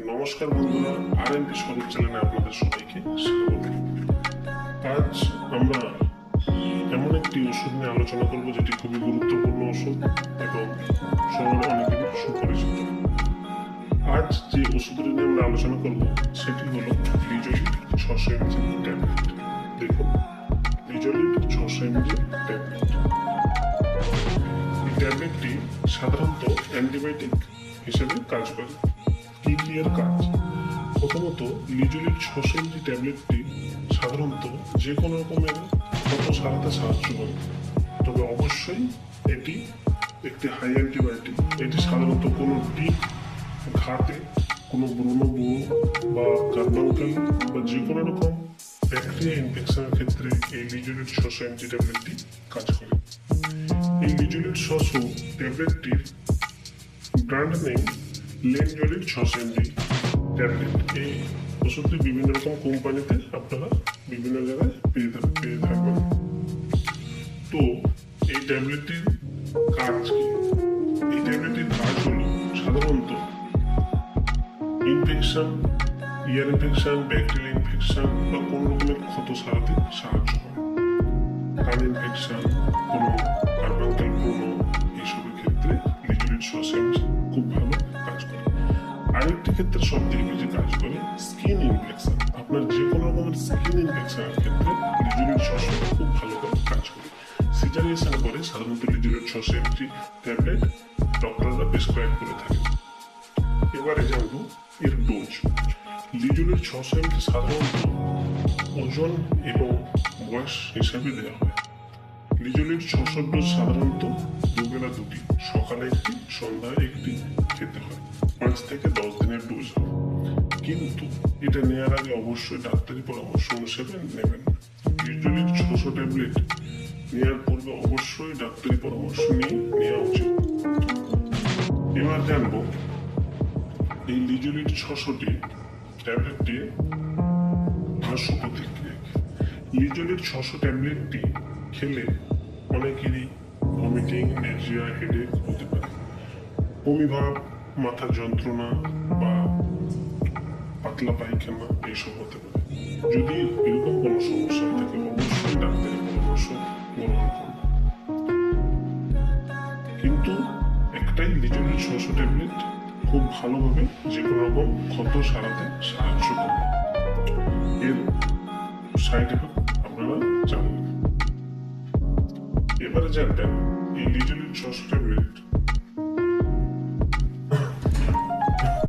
নমস্কার বন্ধুরা, আর.এন.টি স্বরূপ চ্যানেলে আপনাদের সবাইকে স্বাগত। আজ আমরা এমন একটি ওষুধ নিয়ে আলোচনা করব যেটি খুবই গুরুত্বপূর্ণ ওষুধ এবং শহরে অনেকেরই সুপরিচিত। আজ যে ওষুধটি নিয়ে আমরা আলোচনা করব সেটি হলো লিজোলিড 600 mg ট্যাবলেট। দেখুন, লিজোলিড 600 mg ট্যাবলেট। এই ট্যাবলেটটি সাধারণত অ্যান্টিবায়োটিক হিসেবে কাজ করে। কি এর কাজ? প্রথমত, লিজোলিড 600 mg ট্যাবলেটটি সাধারণত যে কোনো রকমের ক্ষত সারাতে সাহায্য করে, তবে অবশ্যই এটি একটি হাই অ্যান্টিবায়োটিক। এটি সাধারণত কোনো টিক, ঘাতে, কোনো ব্রণ বা কার্বাঙ্কাল বা যে কোনো রকম ব্যাকটেরিয়া ইনফেকশনের ক্ষেত্রে এই লিজোলিড 600 mg ট্যাবলেটটি কাজ করে। এই লিজোলিড 600 ট্যাবলেটটির ব্র্যান্ড নেম লেনজোলিড 600 mg ট্যাবলেট। এই ওষুধটি বিভিন্ন রকম কোম্পানিতে আপনারা বিভিন্ন জায়গায় পেয়ে থাকবেন। তো এই ট্যাবলেটটির কাজ কি? এই ট্যাবলেটটির কাজ হলো সাধারণত ইনফেকশন, ইয়ার ইনফেকশন, ব্যাকটেরিয়াল ইনফেকশন বা কোনো রকমের ক্ষত সারাতে সাহায্য করে। কান ইনফেকশন, কোনো কার্বাঙ্কাল ব্রণ, এইসবের ক্ষেত্রে লিজোলিড 600 mg খুব ভালো কাজ করে। আরেকটি ক্ষেত্রে সব থেকে বেশি কাজ করে স্কিন ইনফেকশন। আপনার যে কোনো রকমের স্কিন ইনফেকশনের ক্ষেত্রে লিজোলিড 600 খুব ভালো কাজ করে। সিজারিয়েশন করে সাধারণত লিজোলিড 600 mg ট্যাবলেট ডক্টররা প্রেসক্রাইব করে থাকে। এবারে জানবো এর ডোজ। লিজোলিড 600 mg সাধারণত ওজন এবং বয়স হিসাবে দেওয়া হয়। লিজোলিড 600 ডোজ সাধারণত দুবেলা দুটি, সকালে একটি, সন্ধ্যায় একটি খেতে হয়। 5 থেকে 10 দিনের ডোজ হয়, কিন্তু এটা নেওয়ার আগে অবশ্যই ডাক্তারি পরামর্শ হিসেবে নেবেন। লিজোলিড 600 ট্যাবলেট নেওয়ার পূর্বে অবশ্যই ডাক্তারি পরামর্শ নিয়ে নেওয়া উচিত। এবার জানবো এই লিজোলিড 600টি ট্যাবলেটটি পার্শ্ব প্রতিক্রিয়া। লিজোলিড 600 ট্যাবলেটটি খেলে অনেকেরই ভমিটিং, নেজিয়া, হেডেক হতে পারে। বমিভাব, মাথার যন্ত্রণা বা পাতলা পায়খানা এইসব হতে পারে। যদি এরকম কোনো সমস্যা থাকে অবশ্যই ডাক্তারি পরামর্শ গ্রহণ করুন। কিন্তু একটাই, লিজোলিড 600 ট্যাবলেট খুব ভালোভাবে যে কোনো রকম ক্ষত সারাতে সাহায্য করে। এর সাইড এফেক্ট আপনারা জানেন। এবারে জানবেন এই লিজোলিড 600 ট্যাবলেট